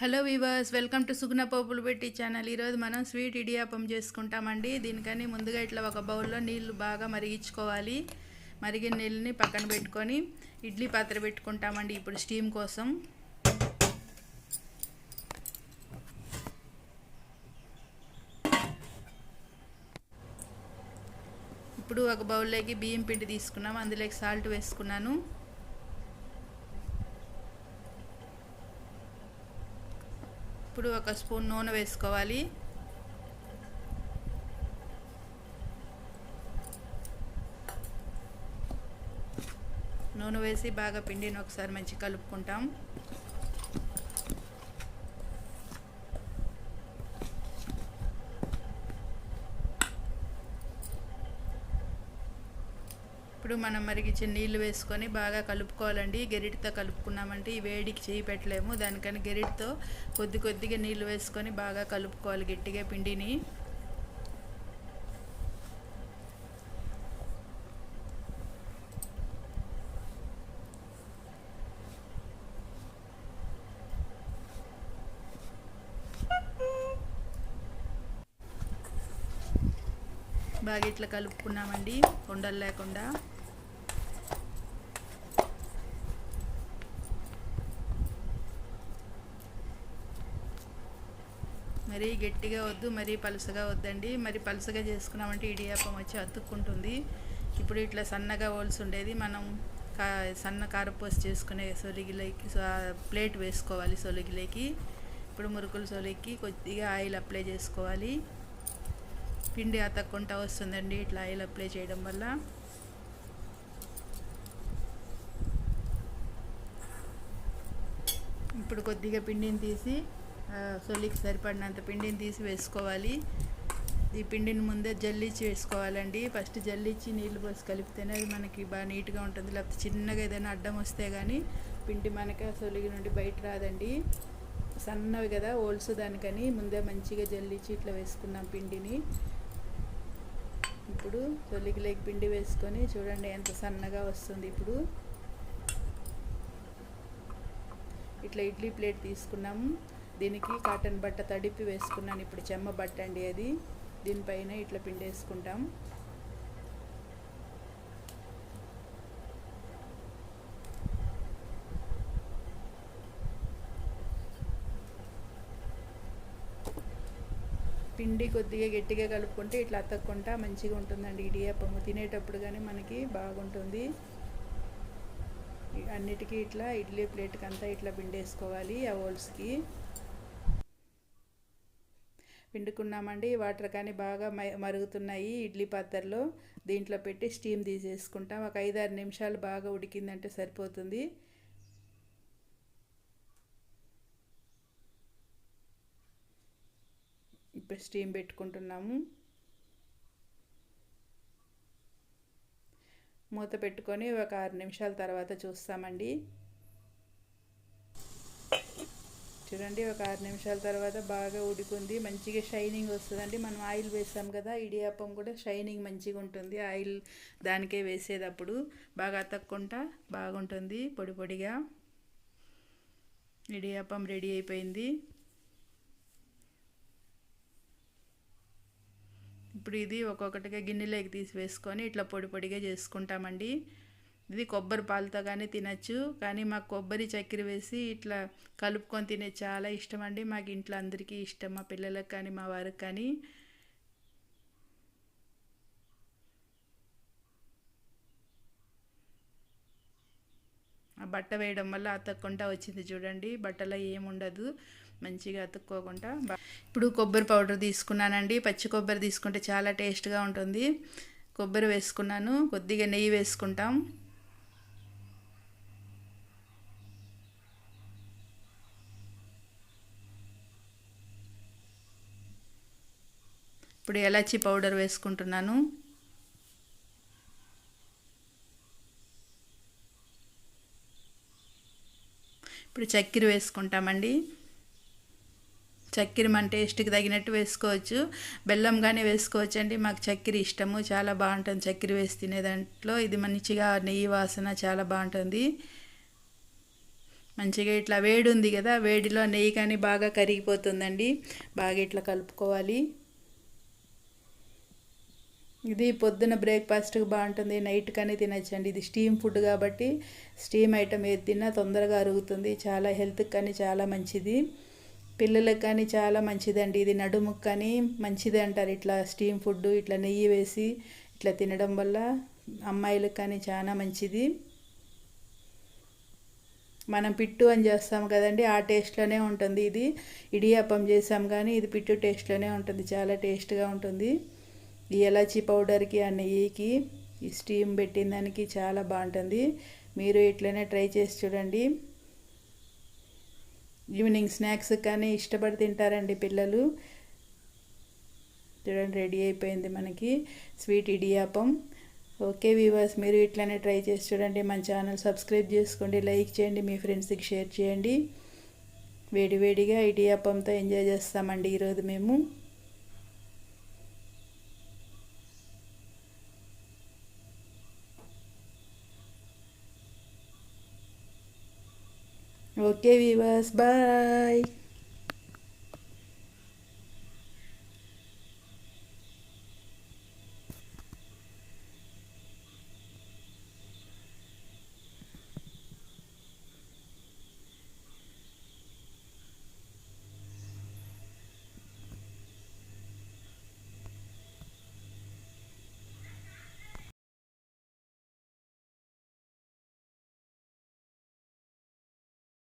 Hello weavers, welcome to సుగుణ పోపులు పెట్టి channel. ఈరోజు మనం స్వీట్ ఇడియాపం చేసుకుంటామండి. దీనికని ముందుగా ఇట్లా ఒక బౌల్లో నీళ్లు బాగా మరిగించుకోవాలి. మరిగిన నీళ్ళని పక్కన పెట్టుకొని ఇడ్లీ పాత్ర పెట్టుకుంటామండి ఇప్పుడు స్టీమ్ కోసం. ఇప్పుడు ఒక బౌల్లోకి బియ్యం పిండి తీసుకున్నాం, అందులోకి సాల్ట్ వేసుకున్నాను. ఇప్పుడు ఒక స్పూన్ నూనె వేసుకోవాలి. నూనె వేసి బాగా పిండిని ఒకసారి మంచిగా కలుపుకుంటాం. ఇప్పుడు మనం మరిగించిన నీళ్ళు వేసుకొని బాగా కలుపుకోవాలండి. గెరిటితో కలుపుకున్నామంటే ఈ వేడికి చేయి పెట్టలేము, దానికని గెరిటితో కొద్దిగా నీళ్ళు వేసుకొని బాగా కలుపుకోవాలి గట్టిగా పిండిని. బాగా ఇట్లా కలుపుకున్నామండి ఉండలు లేకుండా. మరీ గట్టిగా వద్దు, మరీ పలుసగా వద్దండి. మరి పలుసగా చేసుకున్నామంటే ఇడియాపం వచ్చి అతుక్కుంటుంది. ఇప్పుడు ఇట్లా సన్నగా ఓల్స్ ఉండేది మనం సన్న కారపూస చేసుకునే సొలిగిలోకి ప్లేట్ వేసుకోవాలి. సొలిగిలోకి ఇప్పుడు మురుకుల సొలికి కొద్దిగా ఆయిల్ అప్లై చేసుకోవాలి. పిండి అతక్కుంటా వస్తుందండి ఇట్లా ఆయిల్ అప్లై చేయడం వల్ల. ఇప్పుడు కొద్దిగా పిండిని తీసి సొలికి సరిపడినంత పిండిని తీసి వేసుకోవాలి. ఈ పిండిని ముందే జల్లించి వేసుకోవాలండి. ఫస్ట్ జల్లించి నీళ్ళు పోసి కలిపితేనే అది మనకి బాగా నీట్గా ఉంటుంది. లేకపోతే చిన్నగా ఏదైనా అడ్డం వస్తే కానీ పిండి మనకి సొలిగి నుండి బయట రాదండి. సన్నవి కదా ఓల్స్, దానికని ముందే మంచిగా జల్లించి ఇట్లా వేసుకున్నాం పిండిని. ఇప్పుడు సొలిగిలోకి పిండి వేసుకొని చూడండి ఎంత సన్నగా వస్తుంది. ఇప్పుడు ఇట్లా ఇడ్లీ ప్లేట్ తీసుకున్నాము, దీనికి కాటన్ బట్ట తడిపి వేసుకున్నాను. ఇప్పుడు చెమ్మ బట్ట అండి అది. దీనిపైన ఇట్లా పిండి వేసుకుంటాం. పిండి కొద్దిగా గట్టిగా కలుపుకుంటే ఇట్లా అతక్కుంటా మంచిగా ఉంటుందండి ఇడియాపము. తినేటప్పుడు కానీ మనకి బాగుంటుంది. అన్నిటికీ ఇట్లా ఇడ్లీ ప్లేట్కి అంతా ఇట్లా పిండేసుకోవాలి. ఆ హోల్స్కి పిండుకున్నామండి. వాటర్ కానీ బాగా మరుగుతున్నాయి ఇడ్లీ పాత్రలో. దీంట్లో పెట్టి స్టీమ్ తీసేసుకుంటాం. ఒక 5-6 నిమిషాలు బాగా ఉడికిందంటే సరిపోతుంది. ఇప్పుడు స్టీమ్ పెట్టుకుంటున్నాము. మూత పెట్టుకొని ఒక 6 నిమిషాల తర్వాత చూస్తామండి. చూడండి ఒక 6 నిమిషాల తర్వాత బాగా ఉడికింది, మంచిగా షైనింగ్ వస్తుందండి. మనం ఆయిల్ వేసాం కదా, ఇడియాపం కూడా షైనింగ్ మంచిగా ఉంటుంది. ఆయిల్ దానికే వేసేటప్పుడు బాగా అతక్కుంటా బాగుంటుంది. పొడి పొడిగా ఇడియాపం రెడీ అయిపోయింది. ఇప్పుడు ఇది ఒక్కొక్కటిగా గిన్నెలోకి తీసి వేసుకొని ఇట్లా పొడి పొడిగా చేసుకుంటామండి. ఇది కొబ్బరి పాలతో కానీ తినచ్చు, కానీ మాకు కొబ్బరి చక్కెర వేసి ఇట్లా కలుపుకొని తినే చాలా ఇష్టం అండి. మాకు ఇంట్లో అందరికీ ఇష్టం, మా పిల్లలకు కానీ మా వారికి కానీ. ఆ బట్ట వేయడం వల్ల అతక్కుండా వచ్చింది చూడండి. బట్టలో ఏముండదు, మంచిగా అతుక్కోకుండా. ఇప్పుడు కొబ్బరి పౌడర్ తీసుకున్నానండి. పచ్చి కొబ్బరి తీసుకుంటే చాలా టేస్ట్గా ఉంటుంది. కొబ్బరి వేసుకున్నాను, కొద్దిగా నెయ్యి వేసుకుంటాం. ఇప్పుడు ఎలాచీ పౌడర్ వేసుకుంటున్నాను. ఇప్పుడు చక్కెర వేసుకుంటామండి. చక్కెర మన టేస్ట్కి తగినట్టు వేసుకోవచ్చు, బెల్లం కానీ వేసుకోవచ్చు అండి. మాకు చక్కెర ఇష్టము, చాలా బాగుంటుంది చక్కెర వేసి తినే దాంట్లో. ఇది మంచిగా నెయ్యి వాసన చాలా బాగుంటుంది. మంచిగా ఇట్లా వేడి ఉంది కదా, వేడిలో నెయ్యి కానీ బాగా కరిగిపోతుందండి. బాగా ఇట్లా కలుపుకోవాలి. ఇది పొద్దున బ్రేక్ఫాస్ట్కి బాగుంటుంది, నైట్ కానీ తినచ్చండి. ఇది స్టీమ్ ఫుడ్ కాబట్టి స్టీమ్ ఐటమ్ ఏది తిన్నా తొందరగా అరుగుతుంది. చాలా హెల్త్కి కానీ చాలా మంచిది, పిల్లలకు కానీ చాలా మంచిదండి. ఇది నడుముకు కానీ మంచిది అంటారు. ఇట్లా స్టీమ్ ఫుడ్ ఇట్లా నెయ్యి వేసి ఇట్లా తినడం వల్ల అమ్మాయిలకు కానీ చాలా మంచిది. మనం పిట్టు అని చేస్తాం కదండి, ఆ టేస్ట్లోనే ఉంటుంది. ఇది ఇడియాప్పం చేసాం కానీ ఇది పిట్టు టేస్ట్లోనే ఉంటుంది, చాలా టేస్ట్గా ఉంటుంది. ఈ ఎలాచీ పౌడర్కి ఆ నెయ్యికి ఈ స్టీమ్ పెట్టిన దానికి చాలా బాగుంటుంది. మీరు ఇట్లనే ట్రై చేసి చూడండి. ఈవినింగ్ స్నాక్స్ కానీ ఇష్టపడి తింటారండి పిల్లలు. చూడండి, రెడీ అయిపోయింది మనకి స్వీట్ ఇడియాప్పం. ఓకే వ్యూవర్స్, మీరు ఇట్లనే ట్రై చేసి చూడండి. మన ఛానల్ సబ్స్క్రైబ్ చేసుకోండి, లైక్ చేయండి, మీ ఫ్రెండ్స్కి షేర్ చేయండి. వేడివేడిగా ఇడియాప్పంతో ఎంజాయ్ చేస్తామండి ఈరోజు మేము. Okay viewers, bye.